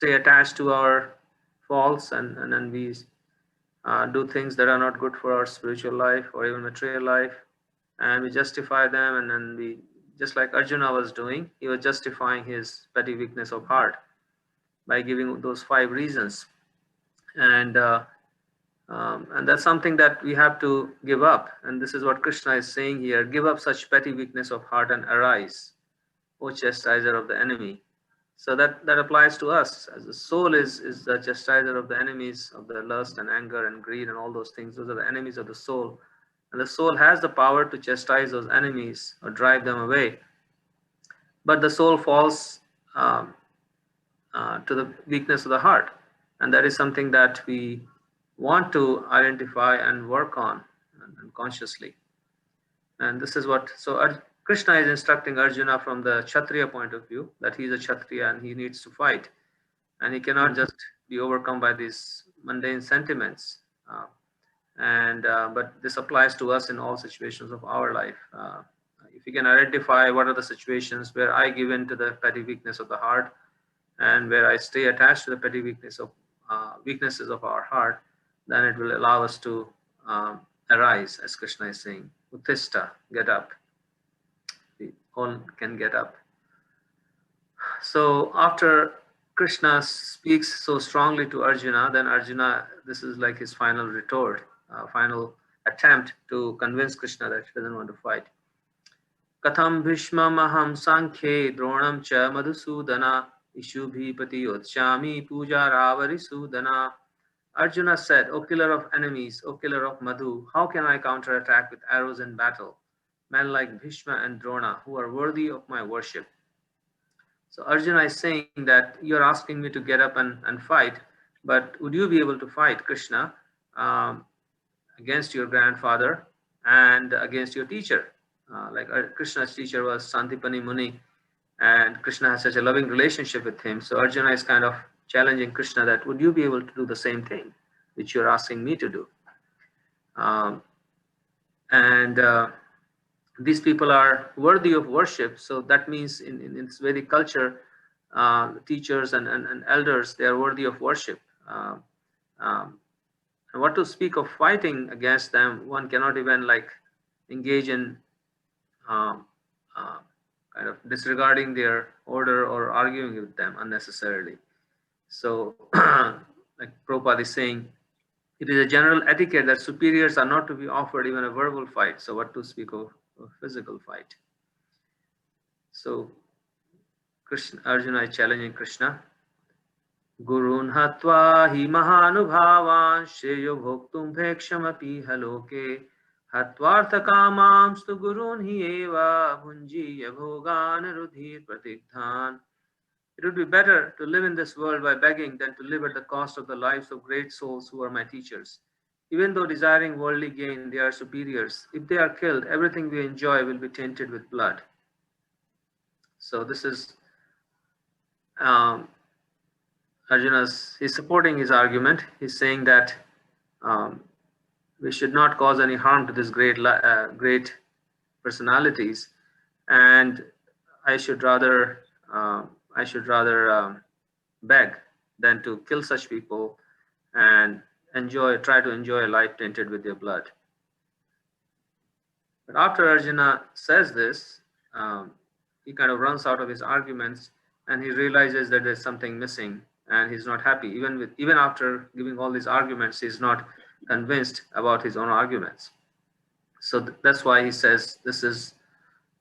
stay attached to our faults, and then we do things that are not good for our spiritual life or even material life, and we justify them, and then we, just like Arjuna was doing, he was justifying his petty weakness of heart by giving those 5 reasons. And that's something that we have to give up. And this is what Krishna is saying here: give up such petty weakness of heart and arise, O chastiser of the enemy. So that applies to us, as the soul is the chastiser of the enemies of the lust and anger and greed and all those things. Those are the enemies of the soul, and the soul has the power to chastise those enemies or drive them away. But the soul falls to the weakness of the heart, and that is something that we want to identify and work on and consciously. And this is what, Krishna is instructing Arjuna from the Kshatriya point of view, that he is a Kshatriya and he needs to fight, and he cannot just be overcome by these mundane sentiments. But this applies to us in all situations of our life. If you can identify what are the situations where I give in to the petty weakness of the heart, and where I stay attached to the petty weaknesses of our heart, then it will allow us to arise, as Krishna is saying. Uttishta, get up. We all can get up. So after Krishna speaks so strongly to Arjuna, then Arjuna, this is like his final retort, final attempt to convince Krishna that he doesn't want to fight. Katham bhishma maham sankhe dronam cha madhusudana ishubhipati otshami puja ravari sudana. Arjuna said, O killer of enemies, O killer of Madhu, how can I counterattack with arrows in battle men like Bhishma and Drona, who are worthy of my worship? So Arjuna is saying that you're asking me to get up and fight, but would you be able to fight Krishna against your grandfather and against your teacher? Krishna's teacher was Santipani Muni, and Krishna has such a loving relationship with him. So Arjuna is kind of challenging Krishna that would you be able to do the same thing which you're asking me to do? These people are worthy of worship. So that means in its Vedic culture, teachers and elders, they are worthy of worship. And what to speak of fighting against them? One cannot even engage in kind of disregarding their order or arguing with them unnecessarily. So like Prabhupada is saying, it is a general etiquette that superiors are not to be offered even a verbal fight. So what to speak of a physical fight? So Arjuna is challenging Krishna. Gurun hatva hi mahanubhavan shreyo bhoktum bhekshamapi haloke hatvartha kamamstu gurun hi eva bhunjiya bhogan rudhir pratigdhan. It would be better to live in this world by begging than to live at the cost of the lives of great souls who are my teachers. Even though desiring worldly gain, they are superiors. If they are killed, everything we enjoy will be tainted with blood. So this is he's supporting his argument. He's saying that we should not cause any harm to these great personalities, and I should rather beg than to kill such people and try to enjoy a life tainted with their blood. But after Arjuna says this, he kind of runs out of his arguments, and he realizes that there's something missing, and he's not happy. Even after giving all these arguments, he's not convinced about his own arguments. So that's why he says this is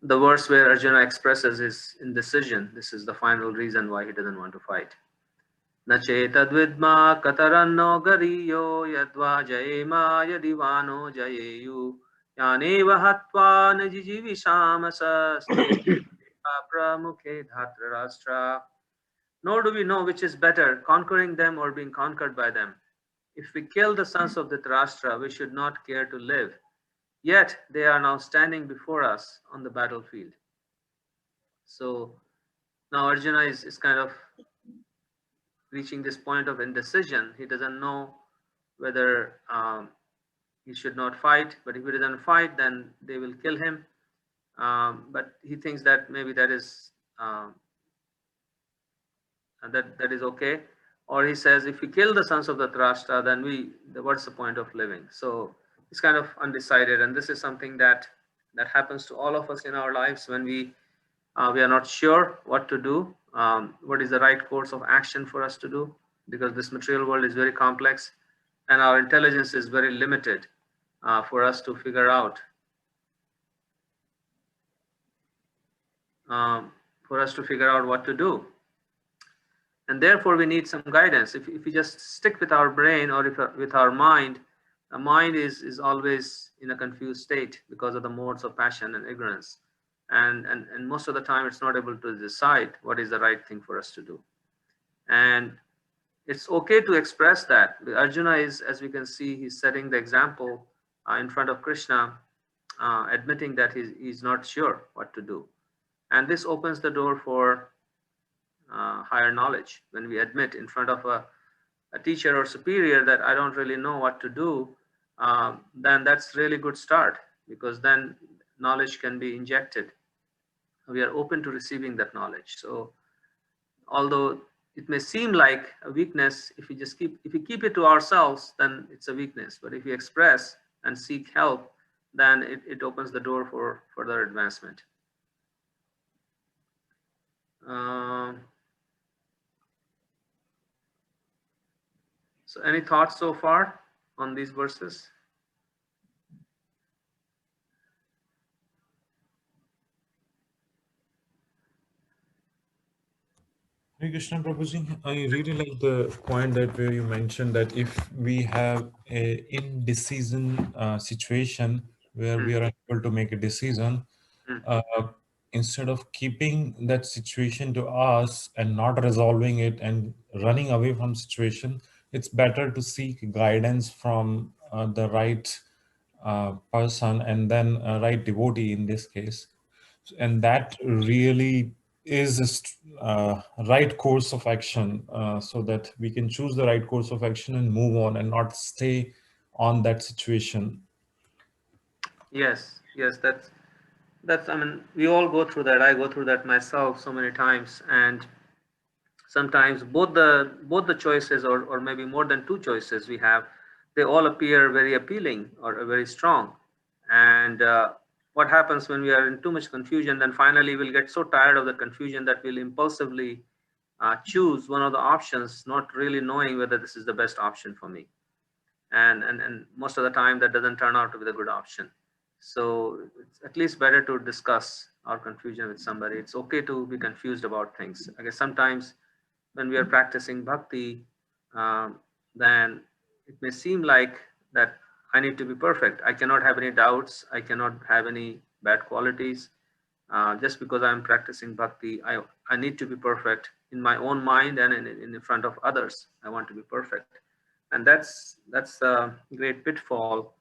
the verse where Arjuna expresses his indecision. This is the final reason why he doesn't want to fight. Nachetad vidma kataranno gariyo yadva jayema yadivano jayeyu yaneva hatva najijivishamasa pramukhe dhatrarashtra. Nor do we know which is better, conquering them or being conquered by them. If we kill the sons of Dhritarashtra, we should not care to live. Yet they are now standing before us on the battlefield. So now Arjuna is kind of reaching this point of indecision. He doesn't know whether he should not fight, but if he doesn't fight, then they will kill him. But he thinks that maybe that is okay. Or he says, if we kill the sons of the Drashta, then what's the point of living? So it's kind of undecided, and this is something that happens to all of us in our lives when we are not sure what to do, what is the right course of action for us to do, because this material world is very complex, and our intelligence is very limited for us to figure out. What to do. And therefore we need some guidance. If we just stick with our brain, or with our mind, the mind is always in a confused state because of the modes of passion and ignorance, and most of the time it's not able to decide what is the right thing for us to do. And it's okay to express that. Arjuna is, as we can see, he's setting the example in front of Krishna, admitting that he's not sure what to do. And this opens the door for higher knowledge. When we admit in front of a teacher or superior that I don't really know what to do, then that's really good start, because then knowledge can be injected. We are open to receiving that knowledge. So although it may seem like a weakness, if we keep it to ourselves, then it's a weakness. But if we express and seek help, then it opens the door for further advancement. So any thoughts so far on these verses? Hare Krishna Prabhuji, I really like the point that where you mentioned that if we have a indecision situation where we are unable to make a decision, uh, instead of keeping that situation to us and not resolving it and running away from situation, it's better to seek guidance from the right person, and then a right devotee in this case. And that really is a right course of action, so that we can choose the right course of action and move on and not stay on that situation. Yes, that's, I mean, we all go through that. I go through that myself so many times, and sometimes both the choices, or maybe more than two choices we have, they all appear very appealing or very strong. And what happens when we are in too much confusion, then finally we'll get so tired of the confusion that we'll impulsively choose one of the options, not really knowing whether this is the best option for me. And most of the time that doesn't turn out to be the good option. So it's at least better to discuss our confusion with somebody. It's okay to be confused about things. I guess sometimes when we are practicing bhakti, then it may seem like that I need to be perfect. I cannot have any doubts. I cannot have any bad qualities. Just because I'm practicing bhakti, I need to be perfect in my own mind and in front of others. I want to be perfect. And that's a great pitfall,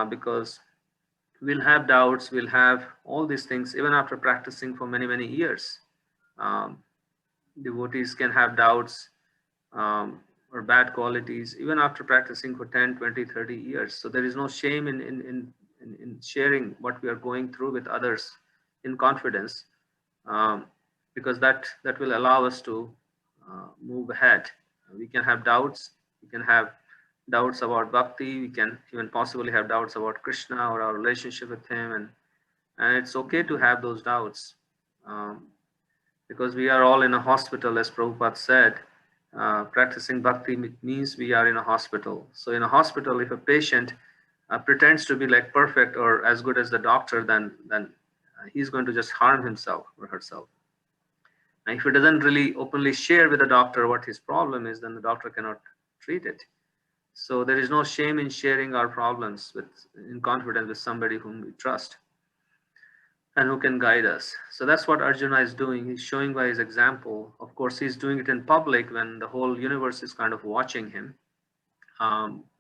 because we'll have doubts, we'll have all these things even after practicing for many years. Um, Devotees can have doubts, or bad qualities even after practicing for 10, 20, 30 years. So there is no shame in sharing what we are going through with others in confidence, um, because that will allow us to move ahead. We can have doubts. We can have doubts about bhakti. We can even possibly have doubts about Krishna or our relationship with him, and it's okay to have those doubts, because we are all in a hospital, as Prabhupada said. Practicing bhakti means we are in a hospital. So in a hospital, if a patient pretends to be like perfect or as good as the doctor, then he's going to just harm himself or herself. And if he doesn't really openly share with the doctor what his problem is, then the doctor cannot treat it. So there is no shame in sharing our problems in confidence with somebody whom we trust and who can guide us. So that's what Arjuna is doing. He's showing by his example. Of course, he's doing it in public when the whole universe is kind of watching him.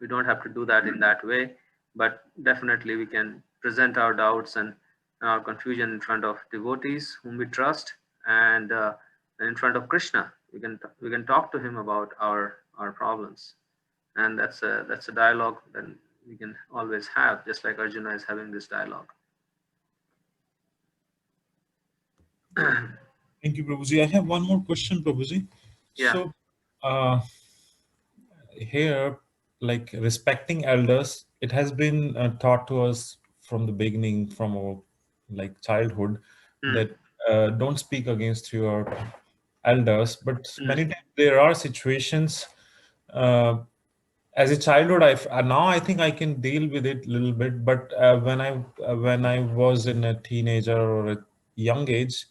We don't have to do that in that way, but definitely we can present our doubts and our confusion in front of devotees whom we trust, and in front of Krishna. We can talk to him about our problems, and that's a dialogue that we can always have, just like Arjuna is having this dialogue. Thank you, Prabhuji. I have one more question, Prabhuji. Yeah. So uh, here, like respecting elders, it has been taught to us from the beginning, from our like childhood, Hmm. that don't speak against your elders. But Hmm. many times there are situations. As a childhood, now I think I can deal with it a little bit. But when I was in a teenager or a young age,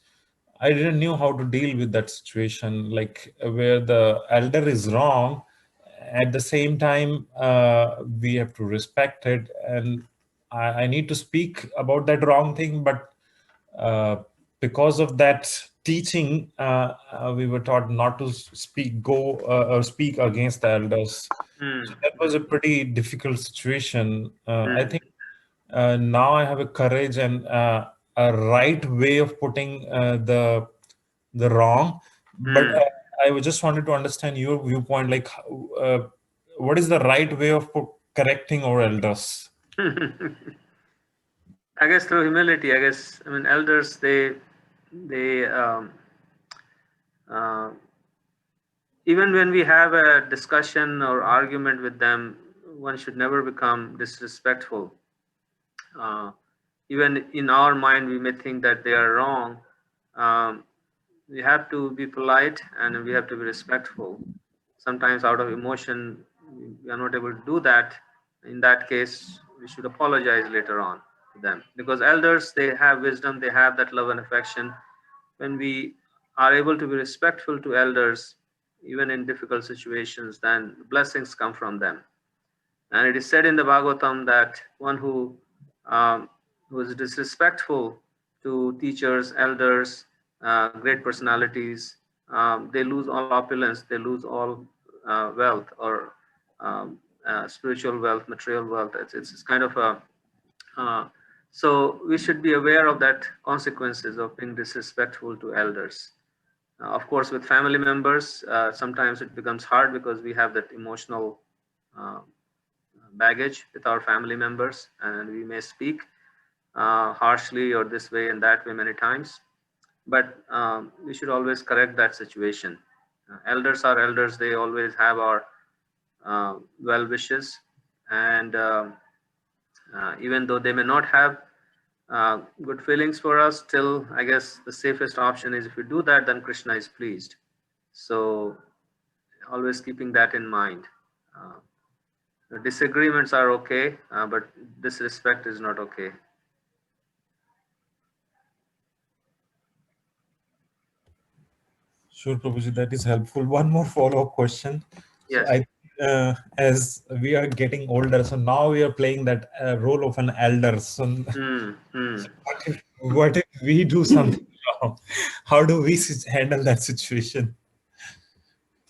I didn't know how to deal with that situation, like where the elder is wrong. At the same time, we have to respect it, and I need to speak about that wrong thing. But because of that teaching, we were taught not to or speak against the elders. Hmm. So that was a pretty difficult situation. I Hmm. think now I have a courage and a right way of putting the wrong. But Hmm. I just wanted to understand your viewpoint, like what is the right way of correcting our elders? I guess through humility. I guess, I mean, elders, they uh, even when we have a discussion or argument with them, one should never become disrespectful. Uh, Even in our mind, we may think that they are wrong. Um, we have to be polite and we have to be respectful. Sometimes, out of emotion, we are not able to do that. In that case, we should apologize later on to them, because elders, they have wisdom, they have that love and affection. When we are able to be respectful to elders, even in difficult situations, then blessings come from them. And it is said in the Bhagavatam that one um, who is disrespectful to teachers, elders, great personalities, they lose all opulence, they lose all wealth, or spiritual wealth, material wealth. It's kind of a uh, so we should be aware of that consequences of being disrespectful to elders. Of course, with family members, sometimes it becomes hard because we have that emotional uh, baggage with our family members, and we may speak harshly or this way and that way many times. But we should always correct that situation. Elders are elders; they always have our well wishes, and even though they may not have good feelings for us, still, I guess the safest option is, if we do that, then Krishna is pleased. So, always keeping that in mind. Uh, Disagreements are okay, but disrespect is not okay. Sure, Prabhuji, that is helpful. One more follow-up question. So Yes. as we are getting older, so now we are playing that role of an elder. So, Hmm. Hmm. so what if we do something wrong? How do we handle that situation?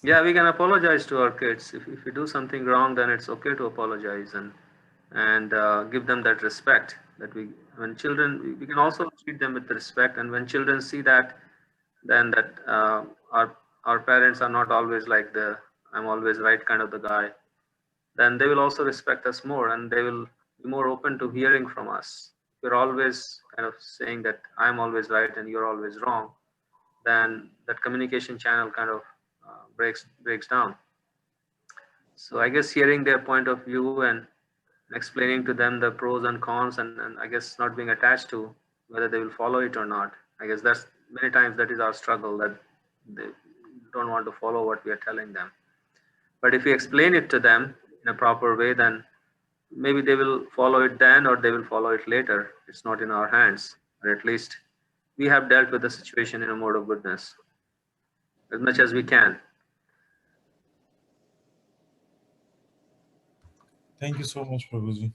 Yeah, we can apologize to our kids. If we do something wrong, then it's okay to apologize, and give them that respect that we, when children, we can also treat them with respect. And when children see that, then that our parents are not always like the I'm always right kind of the guy, then they will also respect us more, and they will be more open to hearing from us. If we're always kind of saying that I'm always right and you're always wrong, then that communication channel kind of breaks down. So I guess hearing their point of view and explaining to them the pros and cons, and I guess not being attached to whether they will follow it or not. I guess that's many times that is our struggle, that they don't want to follow what we are telling them. But if we explain it to them in a proper way, then maybe they will follow it then, or they will follow it later. It's not in our hands, or at least we have dealt with the situation in a mode of goodness as much as we can. Thank you so much, Prabhuji.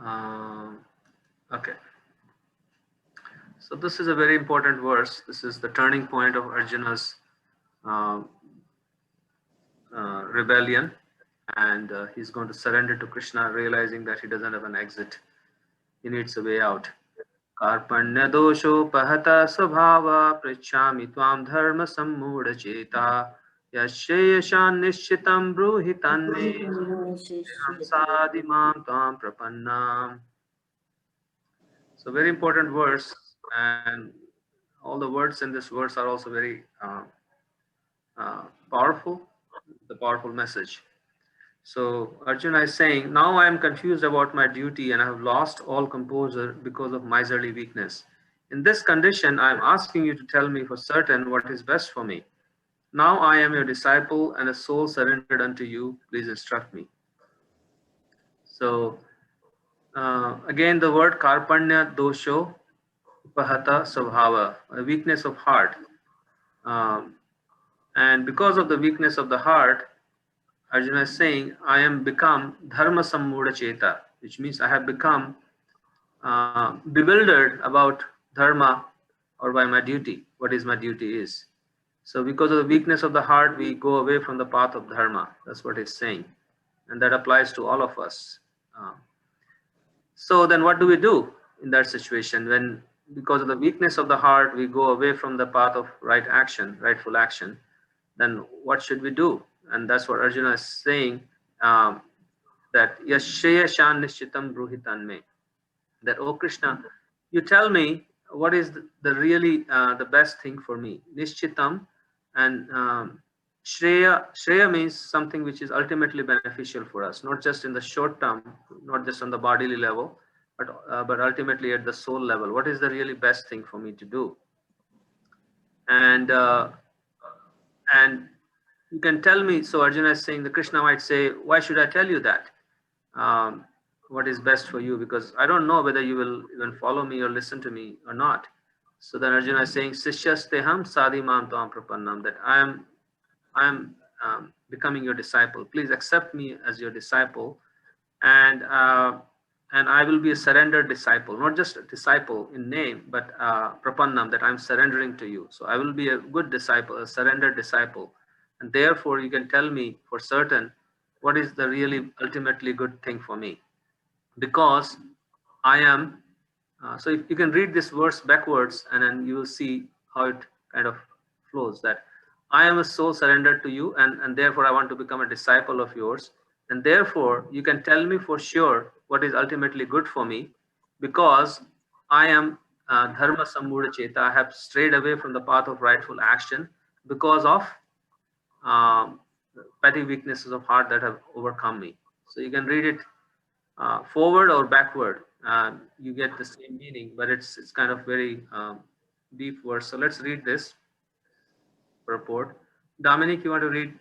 Um, okay. So this is a very important verse. This is the turning point of Arjuna's uh, rebellion, and he's going to surrender to Krishna, realizing that he doesn't have an exit. He needs a way out. कार्पण्य दोषोपहत स्वभाव पृच्छामि त्वां धर्म सम्मूढचेता यस्य यशान् निश्चितं ब्रूहि तन्मे हंसादिमां त्वां प्रपन्नाम्. So very important verse, and all the words in this verse are also very powerful, the powerful message. So Arjuna is saying, now I am confused about my duty and I have lost all composure because of miserly weakness. In this condition, I am asking you to tell me for certain what is best for me. Now I am your disciple and a soul surrendered unto you. Please instruct me. So again, the word karpanya dosho upahata svabhava, a weakness of heart. And because of the weakness of the heart, Arjuna is saying, I am become dharma sammuda cheta, which means I have become bewildered about dharma or by my duty, what is my duty is. So because of the weakness of the heart, we go away from the path of dharma. That's what he's saying. And that applies to all of us. Uh, so then what do we do in that situation when because of the weakness of the heart, we go away from the path of right action, rightful action? Then what should we do? And that's what Arjuna is saying, that yashya shan nishchitam bruhitan me, that, oh Krishna, you tell me what is the really the best thing for me. Nishchitam, and shreya means something which is ultimately beneficial for us, not just in the short term, not just on the bodily level, but ultimately at the soul level. What is the really best thing for me to do? And and you can tell me. So Arjuna is saying, the Krishna might say, why should I tell you that? What is best for you, because I don't know whether you will even follow me or listen to me or not. So then Arjuna is saying, Sishyasteham sadhimam tvam prapannam, that I am becoming your disciple. Please accept me as your disciple, and I will be a surrendered disciple, not just a disciple in name, but prapannam, that I'm surrendering to you. So I will be a good disciple, a surrendered disciple, and therefore you can tell me for certain what is the really ultimately good thing for me, because I am. So if you can read this verse backwards, and then you will see how it kind of flows. That I am a soul surrendered to you, and therefore I want to become a disciple of yours, and therefore you can tell me for sure what is ultimately good for me, because I am dharma sammuda cheta. I have strayed away from the path of rightful action because of um, petty weaknesses of heart that have overcome me. So you can read it forward or backward. You get the same meaning, but it's kind of very deep verse. So let's read this purport. Dominic, you want to read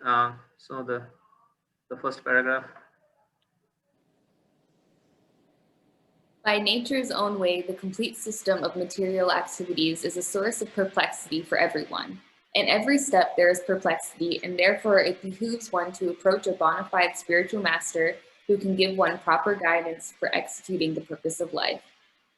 so the first paragraph? By nature's own way, the complete system of material activities is a source of perplexity for everyone. In every step, there is perplexity, and therefore it behooves one to approach a bona fide spiritual master who can give one proper guidance for executing the purpose of life.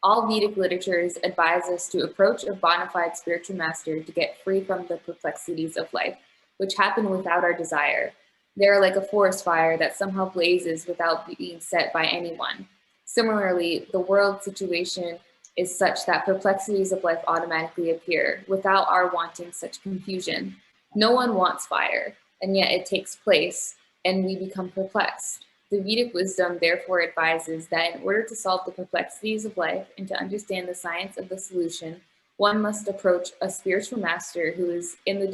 All Vedic literatures advise us to approach a bona fide spiritual master to get free from the perplexities of life, which happen without our desire. They are like a forest fire that somehow blazes without being set by anyone. Similarly, the world situation is such that perplexities of life automatically appear without our wanting such confusion. No one wants fire, and yet it takes place, and we become perplexed. The Vedic wisdom therefore advises that in order to solve the perplexities of life and to understand the science of the solution, one must approach a spiritual master who is in the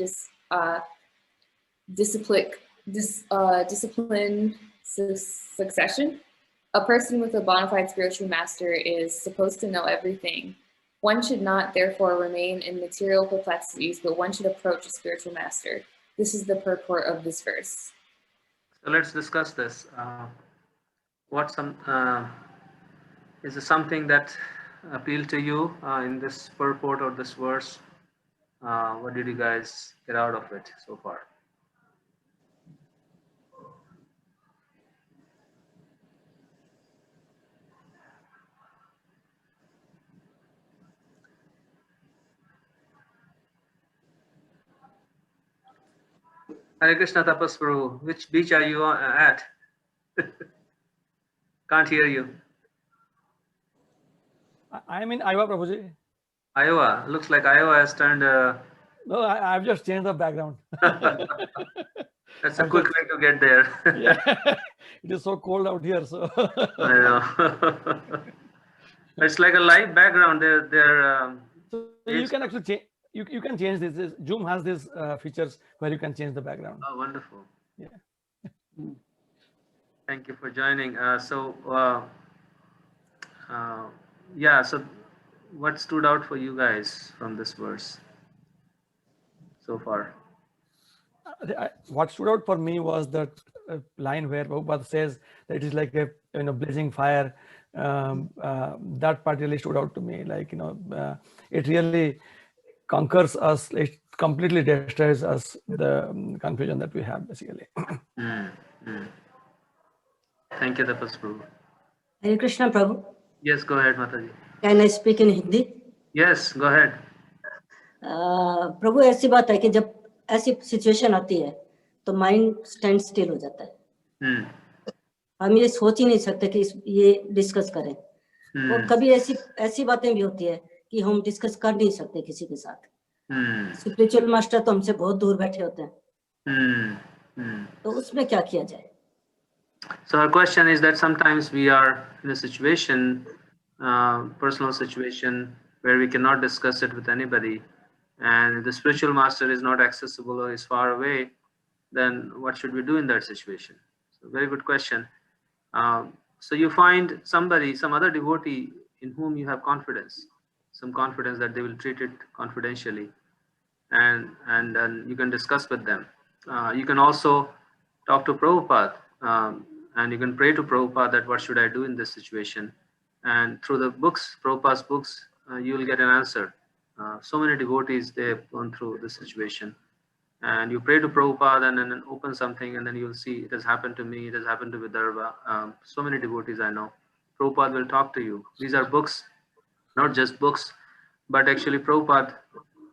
discipline succession. A person with a bona fide spiritual master is supposed to know everything. One should not, therefore, remain in material perplexities, but one should approach a spiritual master. This is the purport of this verse. So let's discuss this. Is there something that appealed to you in this purport or this verse? What did you guys get out of it so far? Hare Krishna Tapas Prabhu, which beach are you at? Can't hear you. I'm in Iowa, Prabhuji. Iowa. Looks like Iowa has turned. No, I've just changed the background. That's a quick way to get there. Yeah, it is so cold out here. So I know. It's like a light background. so you can actually change. you can change this. Zoom has these features where you can change the background. Oh, wonderful. Yeah. Thank you for joining. Yeah, so what stood out for you guys from this verse so far? What stood out for me was that line where Prabhupada says that it is like a blazing fire. That part really stood out to me. Like it really conquers us. It completely destroys us. The confusion that we have basically. Thank you, Tapas Prabhu. Hare Krishna Prabhu. Yes, go ahead, Mataji. Can I speak in Hindi? Yes, go ahead. प्रभु ऐसी बात है कि जब ऐसी situation आती है तो mind stand still हो जाता है. हम ये सोच ही नहीं सकते कि ये डिस्कस करें. और कभी ऐसी बातें भी होती है कि हम डिस्कस कर नहीं सकते किसी के साथ. स्पिरिचुअल मास्टर तो हमसे बहुत दूर बैठे होते हैं. तो उसमें क्या किया जाए? So our question is that sometimes we are in a situation, personal situation, where we cannot discuss it with anybody, and the spiritual master is not accessible or is far away. Then what should we do in that situation? So very good question. So you find somebody, some other devotee in whom you have confidence, some confidence that they will treat it confidentially, and then you can discuss with them. You can also talk to Prabhupada, and you can pray to Prabhupada that what should I do in this situation, and through the books, Prabhupada's books, you will get an answer. So many devotees, they have gone through this situation, and you pray to Prabhupada and then open something, and then you'll see it has happened to me, it has happened to Vidarbha. So many devotees I know. Prabhupada will talk to you. These are books, not just books, but actually Prabhupada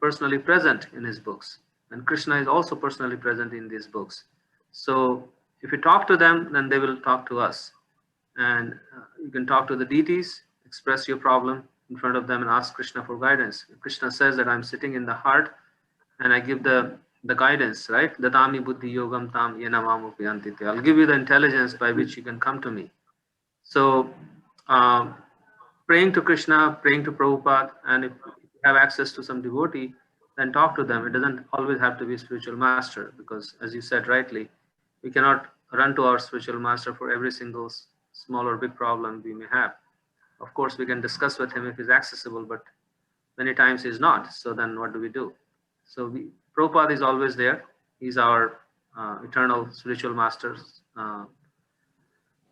personally present in his books, and Krishna is also personally present in these books. So if you talk to them, then they will talk to us, and you can talk to the deities, express your problem in front of them and ask Krishna for guidance. Krishna says that I'm sitting in the heart and I give the guidance, right? Datami buddhi yogam tam yenamam upayantite. I'll give you the intelligence by which you can come to me. So praying to Krishna, praying to Prabhupada, and if you have access to some devotee, then talk to them. It doesn't always have to be a spiritual master, because as you said rightly, we cannot run to our spiritual master for every single small or big problem we may have. Of course, we can discuss with him if he's accessible, but many times he's not. So then what do we do? So Prabhupada is always there. He's our eternal spiritual master.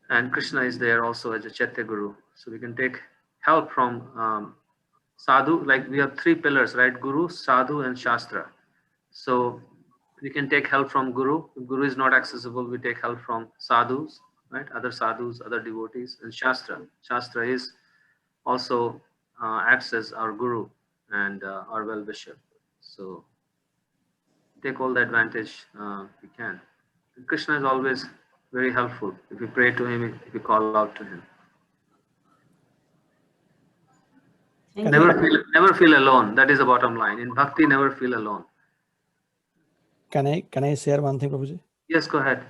And Krishna is there also as a Chaitya Guru. So we can take help from sadhu. Like we have three pillars, right? Guru, sadhu, and shastra. So we can take help from Guru. If Guru is not accessible, we take help from sadhus, right? Other sadhus, other devotees, and Shastra. Shastra is also acts as our Guru and our well-wisher. So take all the advantage we can. And Krishna is always very helpful if we pray to him, if we call out to him. Never feel alone. That is the bottom line. In bhakti, never feel alone. Can I share one thing, Prabhuji? Yes, go ahead.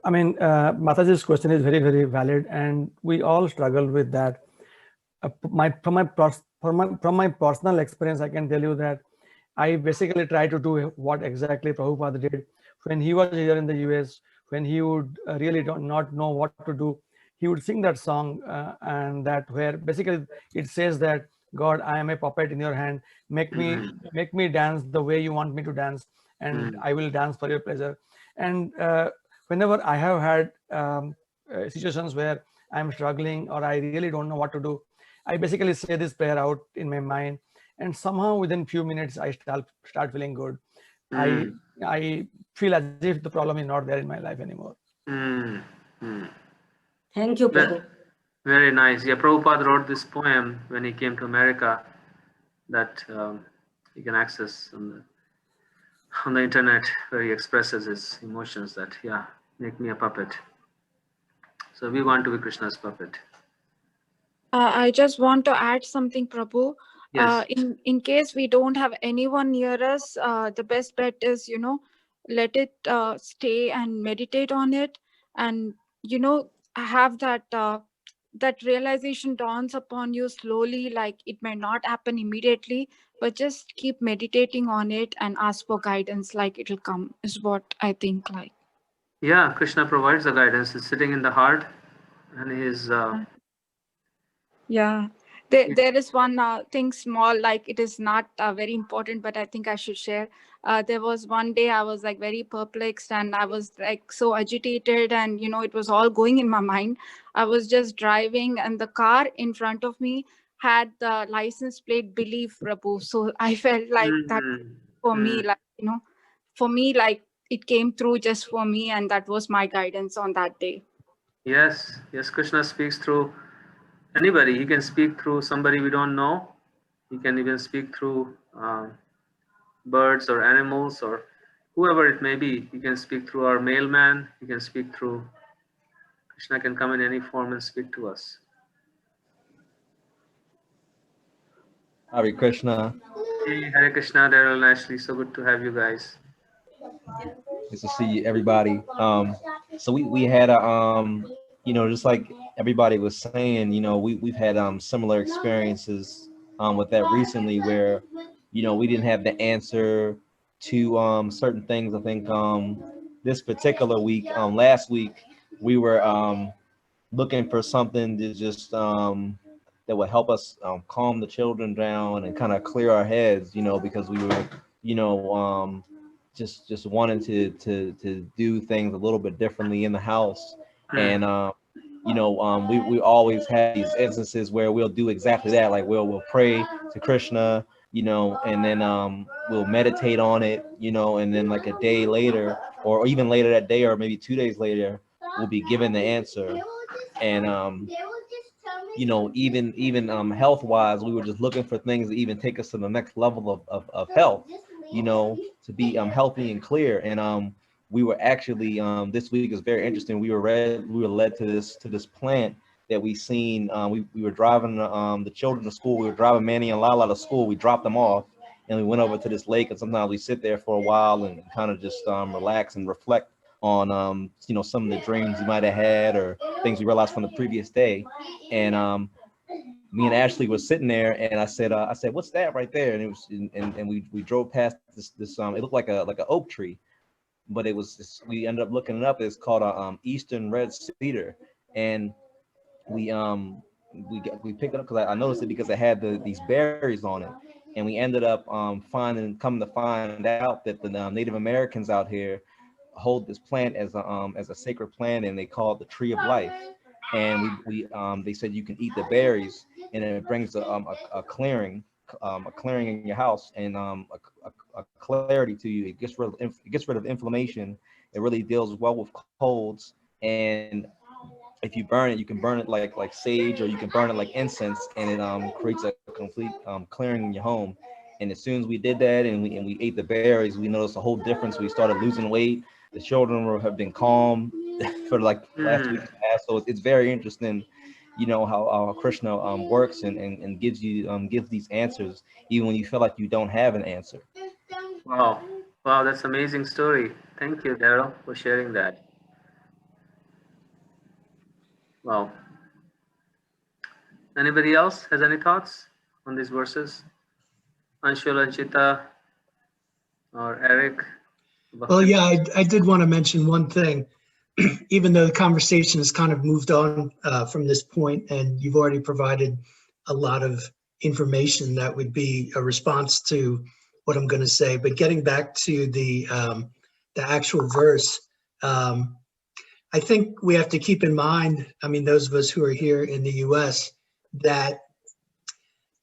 I mean, Mataji's question is very, very valid, and we all struggle with that. From my personal experience, I can tell you that I basically try to do what exactly Prabhupada did when he was here in the US. When he would really not know what to do, he would sing that song, and that where basically it says that God, I am a puppet in your hand. Make me dance the way you want me to dance, and I will dance for your pleasure. And whenever I have had situations where I'm struggling or I really don't know what to do, I basically say this prayer out in my mind, and somehow within few minutes I start feeling good. I feel as if the problem is not there in my life anymore. Thank you, Prabhu. Very nice. Yeah, Prabhupada wrote this poem when he came to America that you can access on the internet, where he expresses his emotions that, yeah, make me a puppet. So we want to be Krishna's puppet. I just want to add something, Prabhu. Yes. In case we don't have anyone near us, the best bet is, let it stay and meditate on it, and, have that that realization dawns upon you slowly, like it may not happen immediately, but just keep meditating on it and ask for guidance, like it'll come, is what I think. Like, Yeah, Krishna provides the guidance. It's sitting in the heart, and his yeah, there is one thing small, like it is not very important, but I think I should share. There was one day I was like very perplexed, and I was like so agitated, and it was all going in my mind. I was just driving, and the car in front of me had the license plate Believe Prabhu. So I felt like that for me, like, for me, like it came through just for me, and that was my guidance on that day. Yes, yes, Krishna speaks through anybody. He can speak through somebody we don't know. He can even speak through birds or animals or whoever it may be. He can speak through our mailman. He can speak through, Krishna can come in any form and speak to us. Hare Krishna. Hey, Hare Krishna, Daryl and Ashley. So good to have you guys. Nice to see everybody. So we had a just like everybody was saying, we've had similar experiences with that recently, where we didn't have the answer to certain things. I think this particular week, last week, we were looking for something to just that would help us calm the children down and kind of clear our heads, because we were just wanting to do things a little bit differently in the house. And we always have these instances where we'll do exactly that, like we'll pray to Krishna, and then we'll meditate on it, and then like a day later, or even later that day, or maybe 2 days later, we'll be given the answer. And even health wise, we were just looking for things to even take us to the next level of health, to be healthy and clear. And we were actually this week is very interesting. We were led to this plant that we seen. We were driving the children to school. We were driving Manny and Lala to school. We dropped them off, and we went over to this lake. And sometimes we sit there for a while and kind of just relax and reflect on some of the dreams we might have had or things we realized from the previous day. And me and Ashley was sitting there, and I said, "What's that right there?" And it was, and we drove past this it looked like an oak tree, but it was we ended up looking it up. It's called a Eastern red cedar, and we picked it up because I noticed it because it had these berries on it, and we ended up coming to find out that the Native Americans out here hold this plant as a sacred plant, and they call it the tree of life. And they said you can eat the berries, and it brings a clearing in your house, and a clarity to you. It gets rid of inflammation. It really deals well with colds. And if you burn it, you can burn it like sage, or you can burn it like incense, and it creates a complete clearing in your home. And as soon as we did that, and we ate the berries, we noticed a whole difference. We started losing weight. The children have been calm for like last week and a half. So it's very interesting, how Krishna works and gives these answers even when you feel like you don't have an answer. Wow, that's an amazing story. Thank you, Daryl, for sharing that. Wow. Anybody else has any thoughts on these verses? Anshul, Anchita, or Eric? Well, yeah, I did want to mention one thing. Even though the conversation has kind of moved on from this point, and you've already provided a lot of information that would be a response to what I'm going to say, but getting back to the actual verse, I think we have to keep in mind, I mean, those of us who are here in the US, that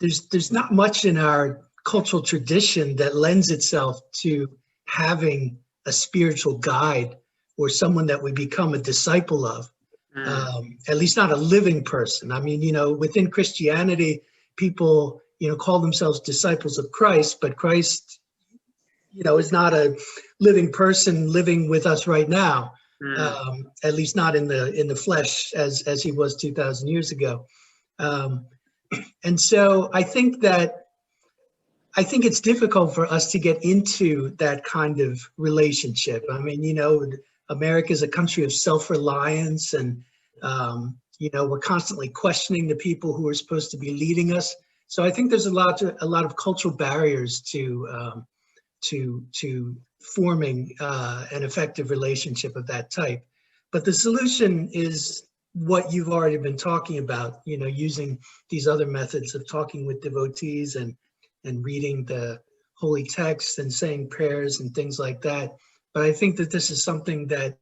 there's not much in our cultural tradition that lends itself to having a spiritual guide or someone that we become a disciple of, at least not a living person. I mean, within Christianity, people, call themselves disciples of Christ, but Christ, is not a living person living with us right now, at least not in the flesh as he was 2,000 years ago. And so I think it's difficult for us to get into that kind of relationship. I mean, America is a country of self-reliance, and we're constantly questioning the people who are supposed to be leading us. So I think there's a lot of cultural barriers to forming an effective relationship of that type. But the solution is what you've already been talking about, using these other methods of talking with devotees and reading the holy texts and saying prayers and things like that. But I think that this is something that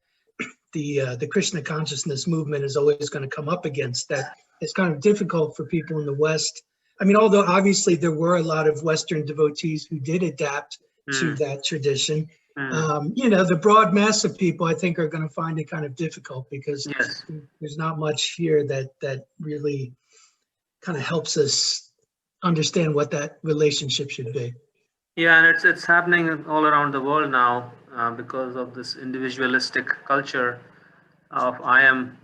the Krishna consciousness movement is always going to come up against, that it's kind of difficult for people in the West. I mean, although obviously there were a lot of Western devotees who did adapt to that tradition, the broad mass of people, I think, are going to find it kind of difficult, because there's not much here that really kind of helps us understand what that relationship should be. Yeah, and it's happening all around the world now because of this individualistic culture of I am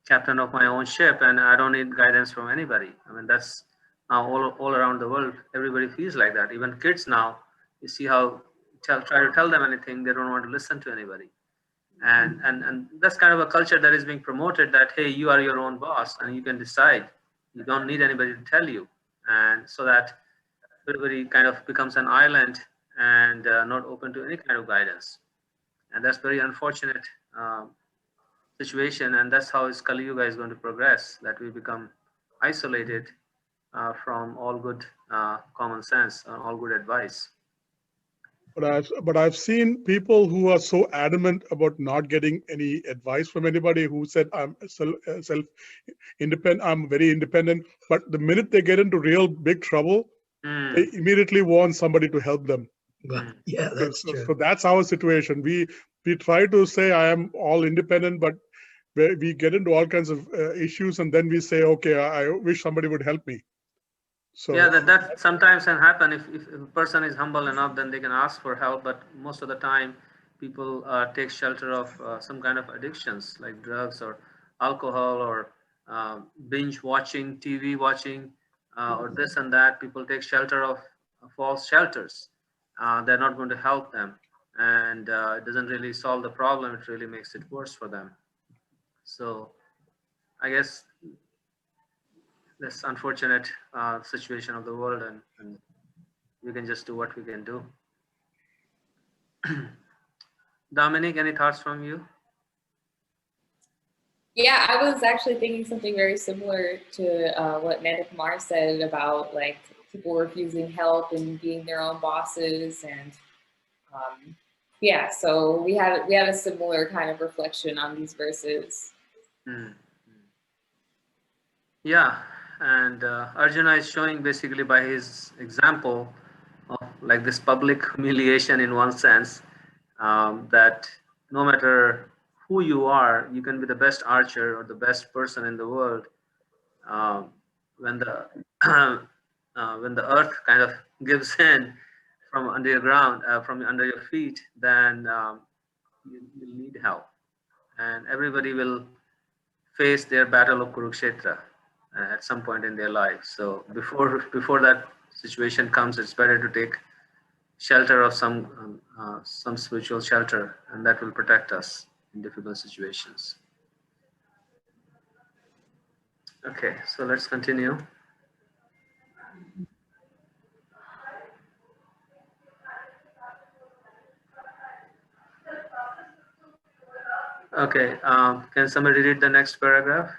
captain of my own ship and I don't need guidance from anybody. I mean, that's now all around the world. Everybody feels like that. Even kids now, you see how try to tell them anything, they don't want to listen to anybody. And that's kind of a culture that is being promoted, that, hey, you are your own boss and you can decide. You don't need anybody to tell you. And so that everybody kind of becomes an island and not open to any kind of guidance. And that's very unfortunate situation. And that's how Kali Yuga is going to progress, that we become isolated from all good common sense and all good advice. But I've seen people who are so adamant about not getting any advice from anybody, who said, I'm self-independent, I'm very independent. But the minute they get into real big trouble, they immediately want somebody to help them. Yeah, that's true. So that's our situation. We try to say I am all independent, but we get into all kinds of issues, and then we say, okay, I wish somebody would help me. So yeah, that sometimes can happen. If a person is humble enough, then they can ask for help. But most of the time, people take shelter of some kind of addictions like drugs or alcohol or binge watching, TV watching, or this and that. People take shelter of false shelters. They're not going to help them, and it doesn't really solve the problem. It really makes it worse for them. So I guess this unfortunate situation of the world, and we can just do what we can do. Dominic, any thoughts from you? Yeah, I was actually thinking something very similar to what Nanda Kumar said about like people refusing help and being their own bosses, and yeah, so we have a similar kind of reflection on these verses. Yeah, and Arjuna is showing basically by his example of like this public humiliation in one sense, that no matter who you are, you can be the best archer or the best person in the world. When the when the earth kind of gives in from under your ground, from under your feet, then you need help, and everybody will face their battle of Kurukshetra at some point in their life. So before that situation comes, it's better to take shelter of some spiritual shelter, and that will protect us in difficult situations. Okay, so let's continue. Okay, can somebody read the next paragraph?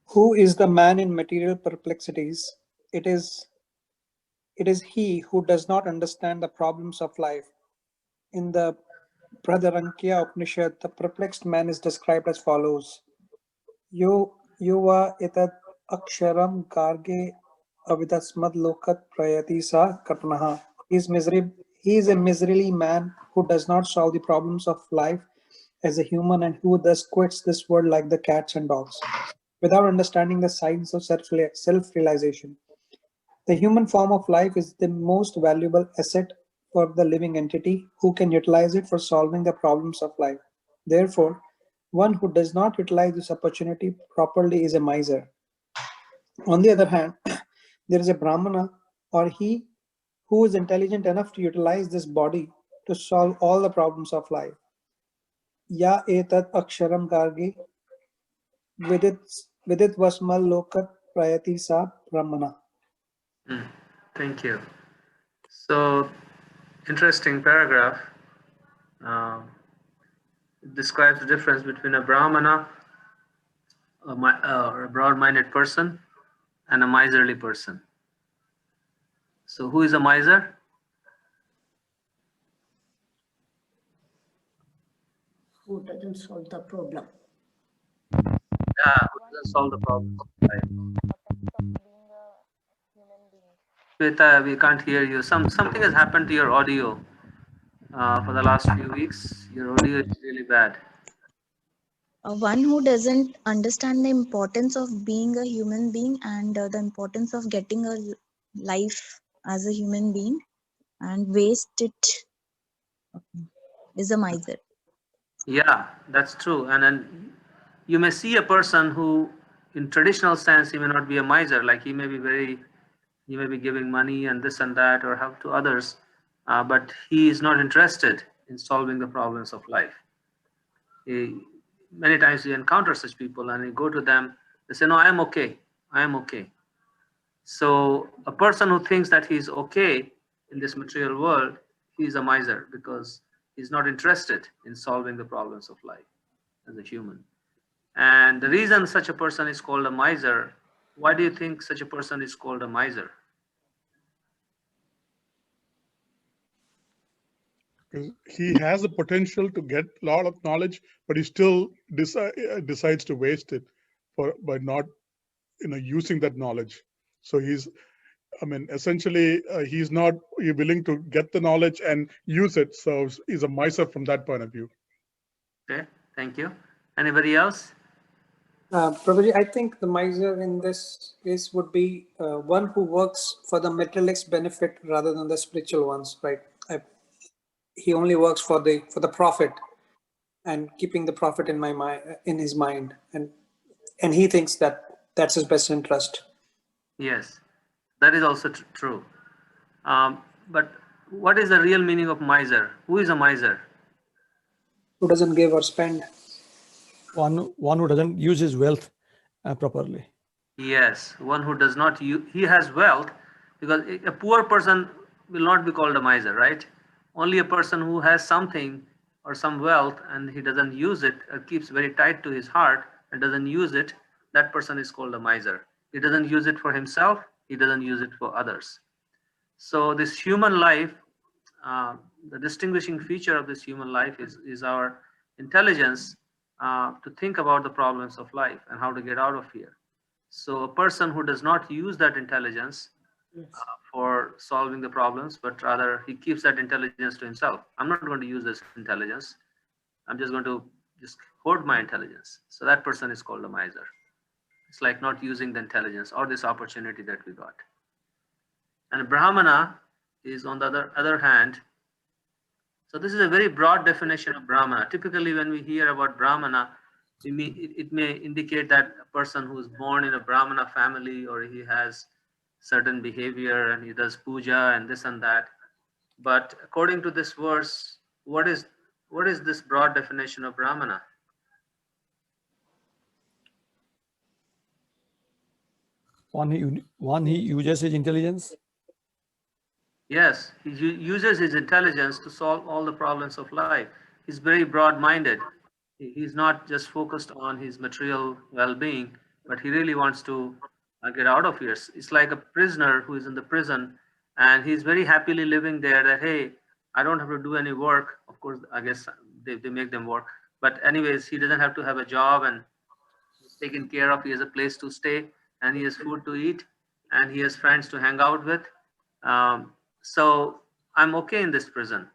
Who is the man in material perplexities? It is he who does not understand the problems of life. In the Bradarankya Upanishad, the perplexed man is described as follows. Yuva etad aksharam garge avidasmad lokat prayati sa kapnaha. He is a miserly man who does not solve the problems of life as a human, and who thus quits this world like the cats and dogs, without understanding the science of self-realization. The human form of life is the most valuable asset for the living entity who can utilize it for solving the problems of life. Therefore, one who does not utilize this opportunity properly is a miser. On the other hand, there is a Brahmana, or he who is intelligent enough to utilize this body to solve all the problems of life. Ya etat aksharam gargi vidit vasmal lokat prayati sa brahmana. Thank you. So, interesting paragraph. It describes the difference between a brahmana, or a broad-minded person, and a miserly person. So, who is a miser? Who doesn't solve the problem? Yeah, who doesn't solve the problem? Shweta, we can't hear you. Something has happened to your audio for the last few weeks. Your audio is really bad. One who doesn't understand the importance of being a human being and the importance of getting a life as a human being and waste it is a miser. Yeah, that's true. And then you may see a person who, in traditional sense, he may not be a miser. Like he may be giving money and this and that or help to others, but he is not interested in solving the problems of life. Many times you encounter such people and you go to them, they say, no, I am okay. I am okay. So a person who thinks that he's okay in this material world, he's a miser because he's not interested in solving the problems of life as a human. And the reason such a person is called a miser, why do you think such a person is called a miser? He has the potential to get a lot of knowledge, but he still decides to waste it by not using that knowledge. So essentially he's not willing to get the knowledge and use it. So he's a miser from that point of view. Okay, thank you. Anybody else? Prabhuji, I think the miser in this case would be one who works for the materialist benefit rather than the spiritual ones, right? He only works for the profit and keeping the profit in his mind, and he thinks that that's his best interest. Yes, that is also true. But what is the real meaning of miser? Who is a miser? Who doesn't give or spend. One who doesn't use his wealth properly. Yes, one who does not use, he has wealth, because a poor person will not be called a miser, right? Only a person who has something or some wealth and he doesn't use it or keeps very tight to his heart and doesn't use it, that person is called a miser. He doesn't use it for himself, he doesn't use it for others. So this human life, the distinguishing feature of this human life is our intelligence to think about the problems of life and how to get out of here. So a person who does not use that intelligence for solving the problems, but rather he keeps that intelligence to himself. I'm not going to use this intelligence. I'm just going to hoard my intelligence. So that person is called a miser. It's like not using the intelligence or this opportunity that we got. And Brahmana is on the other hand. So this is a very broad definition of Brahmana. Typically when we hear about Brahmana, it may indicate that a person who is born in a Brahmana family, or he has certain behavior and he does puja and this and that. But according to this verse, what is this broad definition of Brahmana? One he uses his intelligence. Yes, he uses his intelligence to solve all the problems of life. He's very broad-minded. He's not just focused on his material well-being, but he really wants to get out of here. It's like a prisoner who is in the prison and he's very happily living there that, hey, I don't have to do any work. Of course, I guess they make them work. But anyways, he doesn't have to have a job and he's taken care of. He has a place to stay and he has food to eat and he has friends to hang out with. So I'm okay in this prison.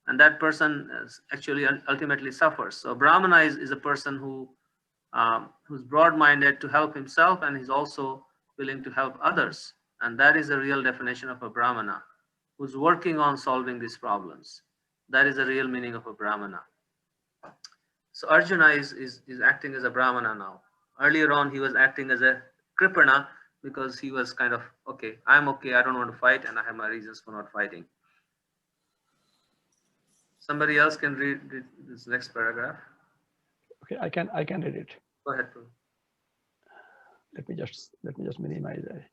And that person actually ultimately suffers. So Brahmana is a person who's broad-minded to help himself, and he's also willing to help others. And that is the real definition of a Brahmana, who's working on solving these problems. That is the real meaning of a Brahmana. So Arjuna is acting as a Brahmana now. Earlier on, he was acting as a Kripana because he was kind of, okay, I'm okay, I don't want to fight, and I have my reasons for not fighting. Somebody else can read this next paragraph. Okay, I can read it. Go ahead, Prabhu. Let me just minimize it.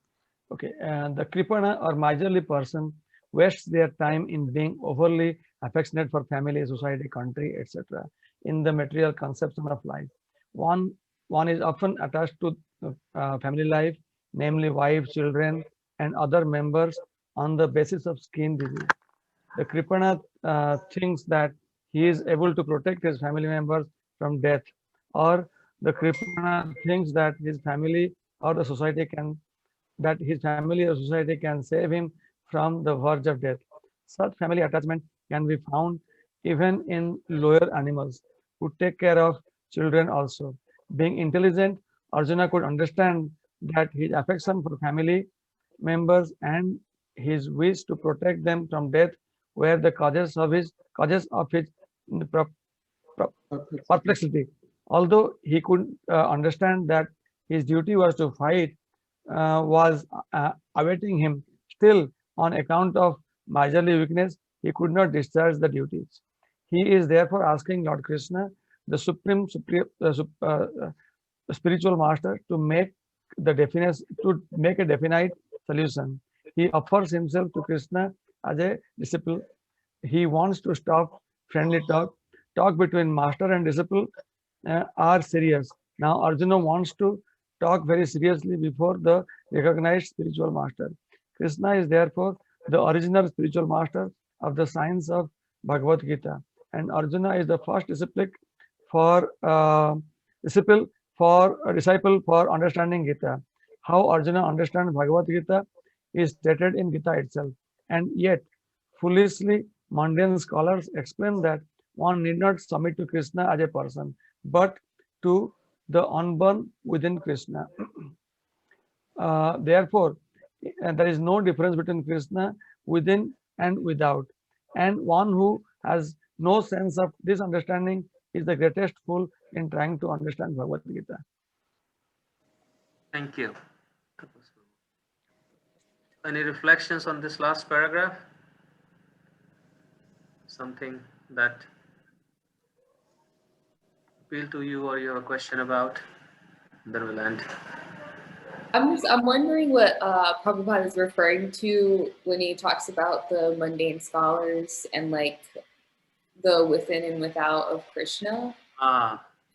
Okay, and the Kripana or miserly person wastes their time in being overly affectionate for family, society, country, etc. in the material conception of life. One is often attached to family life, namely wives, children, and other members on the basis of skin disease. The Kripana thinks that he is able to protect his family members from death, or the Kripana thinks that his family or the society can save him from the verge of death. Such family attachment can be found even in lower animals who take care of children also. Being intelligent, Arjuna could understand that his affection for family members and his wish to protect them from death were the causes of his perplexity. Although he could understand that his duty was to fight, was awaiting him, still on account of miserly weakness, he could not discharge the duties. He is therefore asking Lord Krishna, the spiritual master, to make a definite solution. He offers himself to Krishna as a disciple. He wants to stop friendly talk between master and disciple are serious. Now Arjuna wants to talk very seriously before the recognized spiritual master. Krishna is therefore the original spiritual master of the science of Bhagavad Gita, and Arjuna is the first disciple for understanding Gita. How Arjuna understands Bhagavad Gita is stated in Gita itself, and yet foolishly mundane scholars explain that one need not submit to Krishna as a person, but to the unborn within Krishna. Therefore, there is no difference between Krishna within and without. And one who has no sense of this understanding is the greatest fool in trying to understand Bhagavad Gita. Thank you. Any reflections on this last paragraph? Something that appealed to you or you have a question about? Then we'll end. I'm wondering what Prabhupada is referring to when he talks about the mundane scholars and like the within and without of Krishna.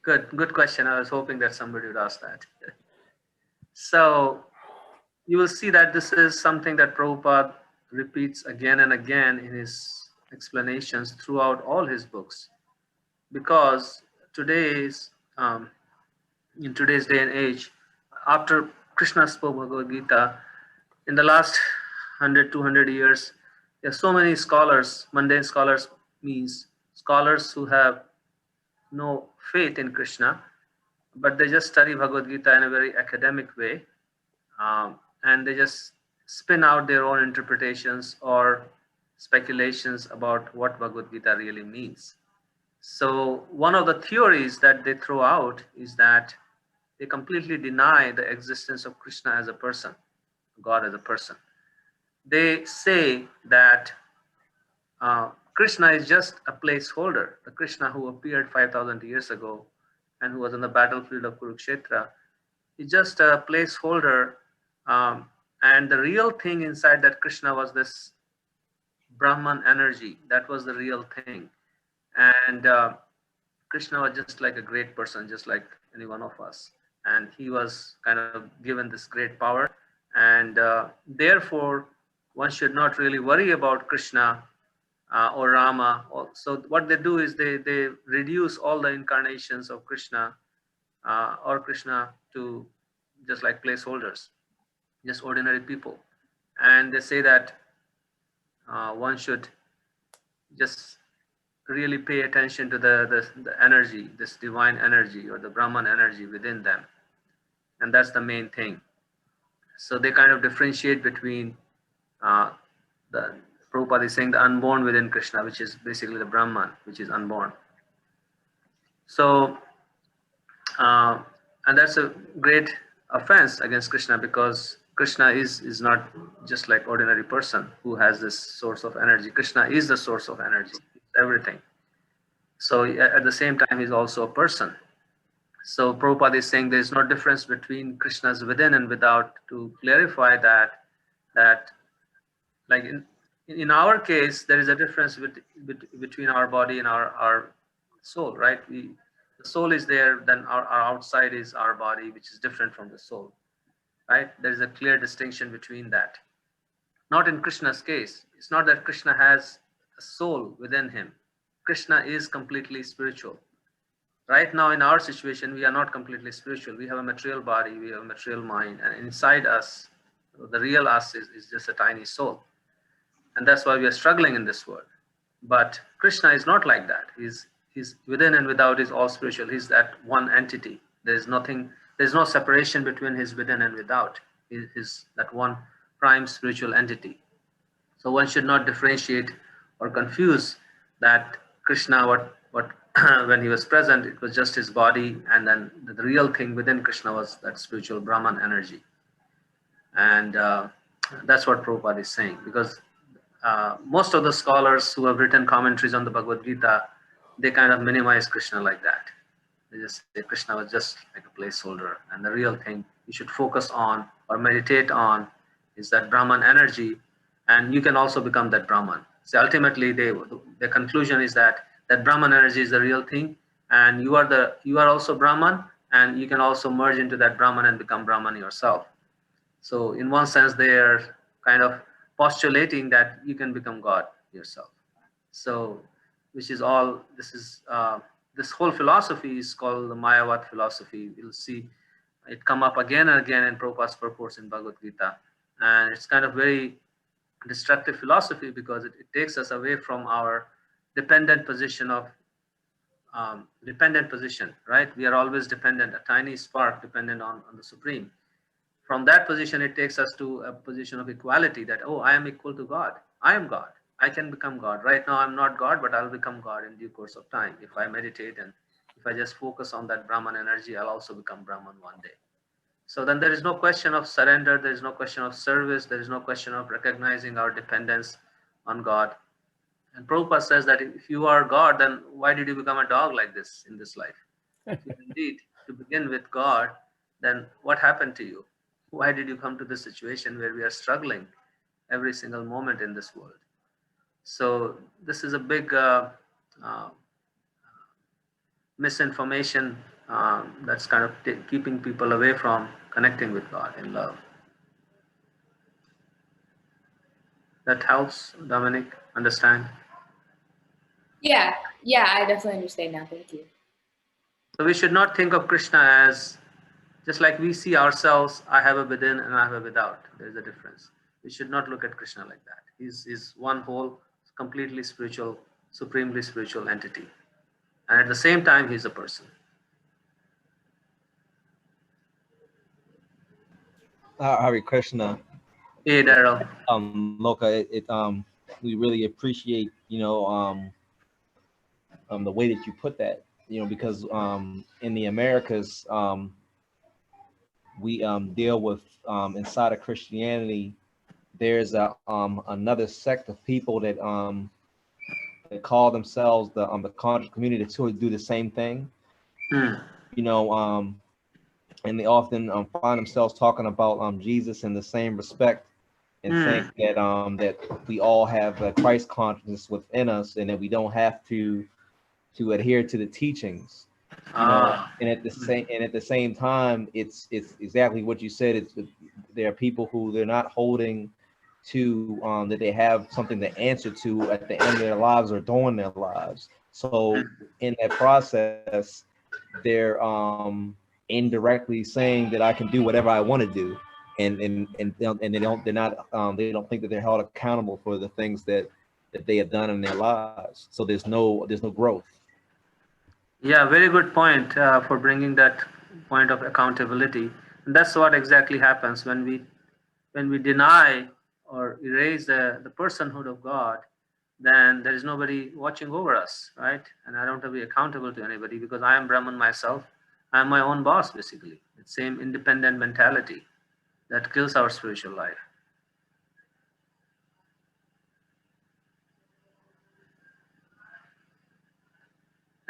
Good question. I was hoping that somebody would ask that. So you will see that this is something that Prabhupada repeats again and again in his explanations throughout all his books, because in today's day and age, after Krishna spoke Bhagavad Gita, in the last 100-200 years, there are so many scholars. Mundane scholars means scholars who have no faith in Krishna, but they just study Bhagavad Gita in a very academic way, and they just spin out their own interpretations or speculations about what Bhagavad Gita really means. So one of the theories that they throw out is that they completely deny the existence of Krishna as a person, God as a person. They say that Krishna is just a placeholder. The Krishna who appeared 5,000 years ago and who was on the battlefield of Kurukshetra is just a placeholder, and the real thing inside that Krishna was this Brahman energy. That was the real thing. And Krishna was just like a great person, just like any one of us. And he was kind of given this great power. And therefore, one should not really worry about Krishna or Rama. So what they do is they reduce all the incarnations of Krishna or Krishna to just like placeholders, just ordinary people. And they say that one should just really pay attention to the energy, this divine energy or the Brahman energy within them. And that's the main thing. So they kind of differentiate between the Prabhupada is saying the unborn within Krishna, which is basically the Brahman, which is unborn. So, and that's a great offense against Krishna, because Krishna is not just like ordinary person who has this source of energy. Krishna is the source of energy everything. So at the same time, he's also a person. So Prabhupada is saying there is no difference between Krishna's within and without, to clarify that like in our case, there is a difference between our body and our soul, right? The soul is there, then our outside is our body, which is different from the soul, right? There is a clear distinction between that. Not in Krishna's case. It's not that Krishna has a soul within him. Krishna is completely spiritual. Right now in our situation, we are not completely spiritual. We have a material body, we have a material mind, and inside us, the real us is just a tiny soul. And that's why we are struggling in this world. But Krishna is not like that. He's within and without is all spiritual. He's that one entity. There's no separation between his within and without. He's that one prime spiritual entity. So one should not differentiate or confuse that Krishna, what when he was present, it was just his body, and then the real thing within Krishna was that spiritual Brahman energy. And that's what Prabhupada is saying, because most of the scholars who have written commentaries on the Bhagavad Gita, they kind of minimize Krishna like that. They just say Krishna was just like a placeholder, and the real thing you should focus on or meditate on is that Brahman energy, and you can also become that Brahman. So ultimately, the conclusion is that Brahman energy is the real thing, and you are also Brahman, and you can also merge into that Brahman and become Brahman yourself. So in one sense, they are kind of postulating that you can become God yourself. So, which is all, this whole philosophy is called the Mayavad philosophy. You'll see it come up again and again in Prabhupada's purports in Bhagavad Gita. And it's kind of very destructive philosophy, because it takes us away from our dependent position, right? We are always dependent, a tiny spark dependent on the Supreme. From that position, it takes us to a position of equality, that, oh, I am equal to God. I am God. I can become God. Right now, I'm not God, but I'll become God in due course of time. If I meditate and if I just focus on that Brahman energy, I'll also become Brahman one day. So then there is no question of surrender. There is no question of service. There is no question of recognizing our dependence on God. And Prabhupada says that if you are God, then why did you become a dog like this in this life? If you indeed, to begin with God, then what happened to you? Why did you come to this situation where we are struggling every single moment in this world? So this is a big misinformation that's kind of keeping people away from connecting with God in love. That helps, Dominic, understand? Yeah, I definitely understand now. Thank you. So we should not think of Krishna as, just like we see ourselves, I have a within and I have a without. There's a difference. We should not look at Krishna like that. He's one whole, completely spiritual, supremely spiritual entity. And at the same time, he's a person. Hare Krishna. Hey, Daryl. Loka, we really appreciate, the way that you put that, because in the Americas, we deal with inside of Christianity, there's another sect of people that call themselves the conscious community that sort of do the same thing. And they often find themselves talking about Jesus in the same respect, and think that that we all have a Christ consciousness within us, and that we don't have to adhere to the teachings. And at the same time, it's exactly what you said. There are people who they're not holding to that they have something to answer to at the end of their lives or during their lives. So in that process, they're indirectly saying that I can do whatever I want to do, and they don't think that they're held accountable for the things that they have done in their lives. So there's no growth. Yeah, very good point for bringing that point of accountability. And that's what exactly happens when we deny or erase the personhood of God. Then there is nobody watching over us, right? And I don't have to be accountable to anybody, because I am Brahman myself. I am my own boss, basically. The same independent mentality that kills our spiritual life.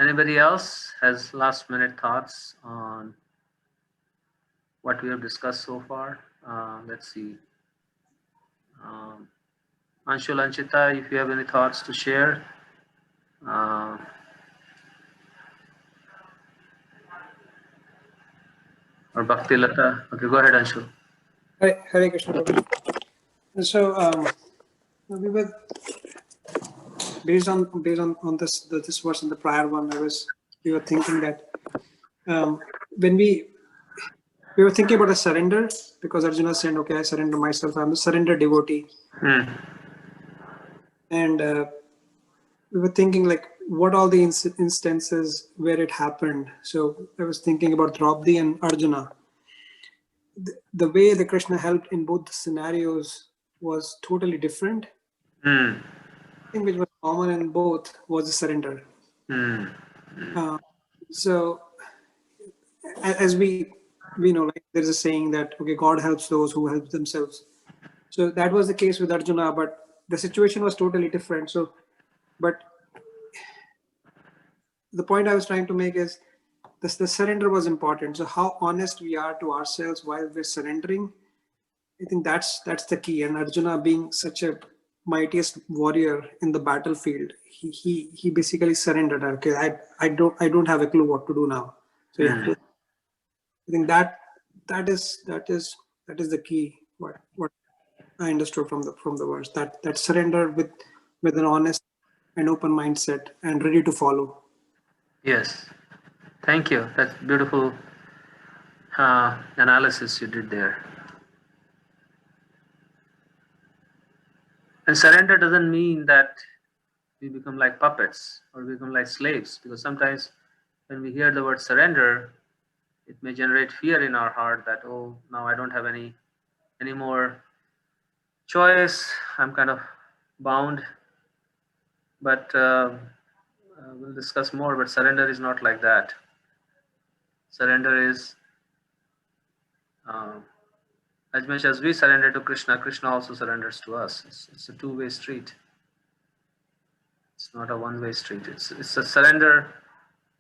Anybody else has last minute thoughts on what we have discussed so far? Let's see. Anshul, Anchita, if you have any thoughts to share. Or Bhakti Lata. Okay, go ahead, Anshul. Hare Krishna. So we were based on this verse and the prior one. We were thinking that when we were thinking about a surrender, because Arjuna said, "Okay, I surrender myself. I'm a surrender devotee." And we were thinking like what all the instances where it happened. So I was thinking about Draupadi and Arjuna. The way the Krishna helped in both the scenarios was totally different. The thing which was common in both was the surrender. So as we know, like there's a saying that, okay, God helps those who help themselves. So that was the case with Arjuna, but the situation was totally different. So, but the point I was trying to make is the surrender was important. So how honest we are to ourselves while we're surrendering, I think that's the key. And Arjuna, being such a mightiest warrior in the battlefield, he basically surrendered. Okay, I don't have a clue what to do now. So yeah, I think that is the key. What I understood from the verse, that surrender with an honest and open mindset and ready to follow. Yes, thank you. That's beautiful analysis you did there. And surrender doesn't mean that we become like puppets or become like slaves, because sometimes when we hear the word surrender, it may generate fear in our heart that, oh, now I don't have any more choice. I'm kind of bound. But we'll discuss more. But surrender is not like that. Surrender is as much as we surrender to Krishna, Krishna also surrenders to us. It's a two-way street. It's not a one-way street. It's a surrender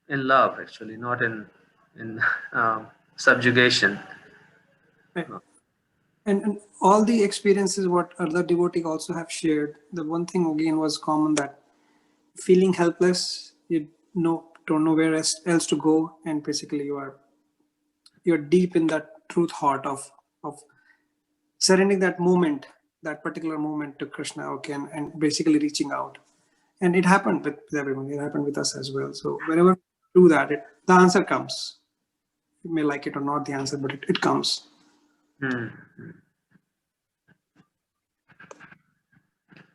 in love, actually, not in subjugation. Right. And all the experiences what other devotees also have shared, the one thing again was common, that feeling helpless, you don't know where else to go, and basically you're deep in that truth heart of surrendering that particular moment to Krishna, okay, and basically reaching out. And it happened with everyone. It happened with us as well. So whenever we do that, the answer comes. You may like it or not, the answer, but it comes.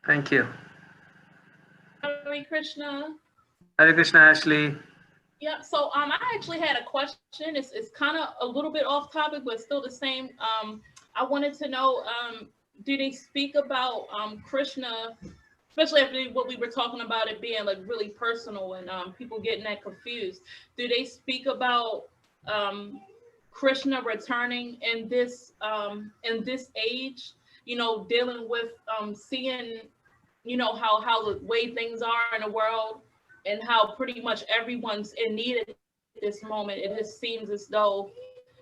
Thank you. Hare Krishna. Hare Krishna, Ashley. Yeah, so I actually had a question. It's kind of a little bit off topic, but still the same. I wanted to know, do they speak about Krishna, especially after what we were talking about it being like really personal and people getting that confused? Do they speak about Krishna returning in this age? You know, dealing with seeing, you know, how the way things are in the world, and how pretty much everyone's in need at this moment. It just seems as though,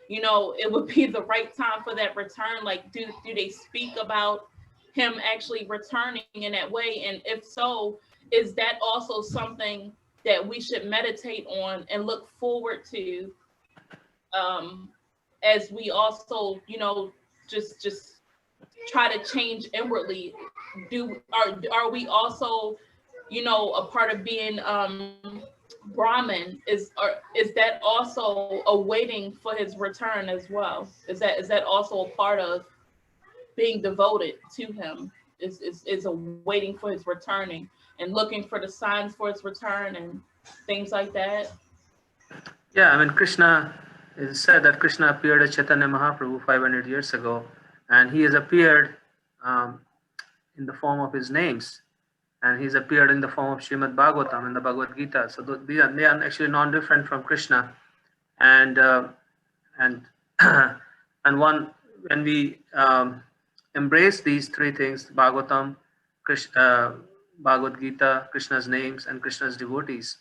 you know, it would be the right time for that return. Like, do they speak about him actually returning in that way? And if so, is that also something that we should meditate on and look forward to, as we also, you know, just try to change inwardly? Are we also, you know, a part of being Brahmin? Is that also a waiting for his return as well? Is that also a part of being devoted to him? Is a waiting for his returning and looking for the signs for his return and things like that? Yeah, I mean, Krishna, it is said that Krishna appeared as Chaitanya Mahaprabhu 500 years ago, and he has appeared in the form of his names, and he's appeared in the form of Srimad Bhagavatam and the Bhagavad Gita. So they are actually non-different from Krishna, and and one, when we embrace these three things: Bhagavatam, Bhagavad Gita, Krishna's names, and Krishna's devotees,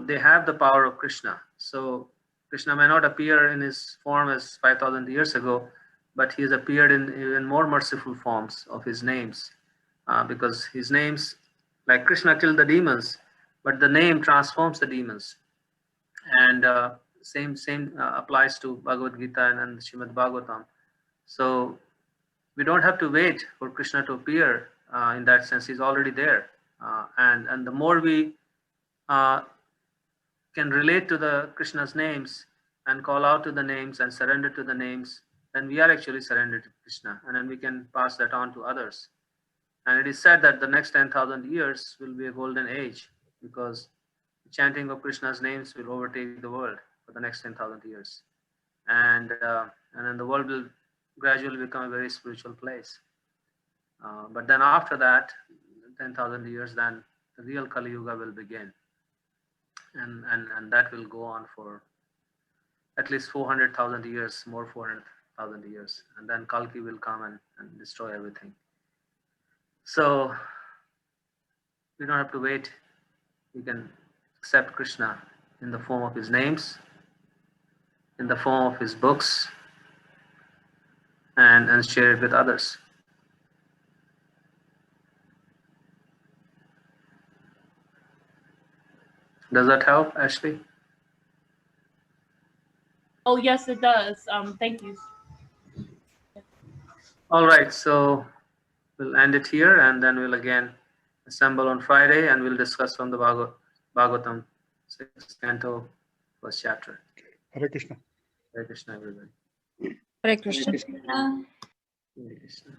they have the power of Krishna. So Krishna may not appear in his form as 5,000 years ago, but he has appeared in even more merciful forms of his names, because his names, like Krishna killed the demons, but the name transforms the demons. And same applies to Bhagavad Gita and Srimad Bhagavatam. So we don't have to wait for Krishna to appear. In that sense, he's already there. And the more we can relate to the Krishna's names and call out to the names and surrender to the names, then we are actually surrendered to Krishna, and then we can pass that on to others. And it is said that the next 10,000 years will be a golden age, because the chanting of Krishna's names will overtake the world for the next 10,000 years. And then the world will gradually become a very spiritual place. But then after that, 10,000 years, then the real Kali Yuga will begin. And that will go on for at least 400,000 years, more 400,000 years. And then Kalki will come and destroy everything. So we don't have to wait. We can accept Krishna in the form of his names, in the form of his books, and share it with others. Does that help, Ashley? Oh, yes, it does. Thank you. All right, so we'll end it here, and then we'll again assemble on Friday, and we'll discuss from the Bhagavatam 6th canto, 1st chapter. Hare Krishna. Hare Krishna, everybody. Hare Krishna. Hare Krishna.